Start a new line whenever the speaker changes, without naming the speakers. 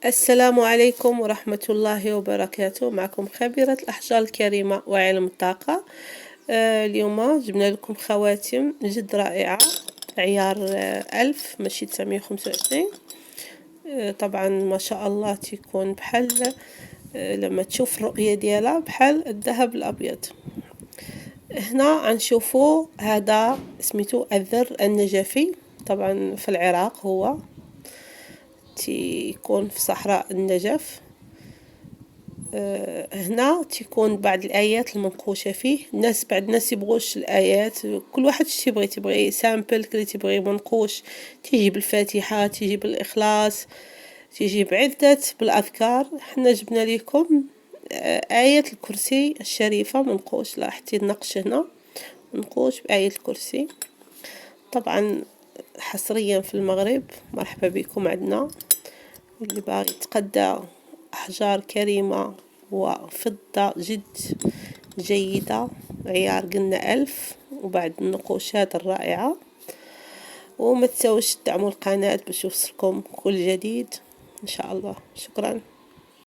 السلام عليكم ورحمة الله وبركاته. معكم خبيرة الأحجار الكريمة وعلم الطاقة. اليوم جبنا لكم خواتم جد رائعة، عيار 1000 ماشي 925. طبعا ما شاء الله تكون بحال لما تشوف الرؤية ديالها بحال الذهب الأبيض. هنا غنشوفو هذا سميتو الذر النجفي، طبعا في العراق، هو تيكون في صحراء النجف. هنا تيكون بعض الآيات المنقوشة فيه. بعض الناس يبغوش الآيات، كل واحد تيبغي سامبل، كلي تيبغي منقوش تيجي بالفاتحة، تيجي بالإخلاص، تيجي بعدة بالأذكار. حنا جبنا لكم آية الكرسي الشريفة منقوش، لاحظتي النقش هنا منقوش بآية الكرسي. طبعا حصريا في المغرب، مرحبا بكم عندنا. اللي باغي يتقدى أحجار كريمة وفضة جد جيدة، عيار قلنا 1000، وبعد النقوشات الرائعة. وما تنسوش تدعموا القناة باش يوصلكم كل جديد إن شاء الله. شكرا.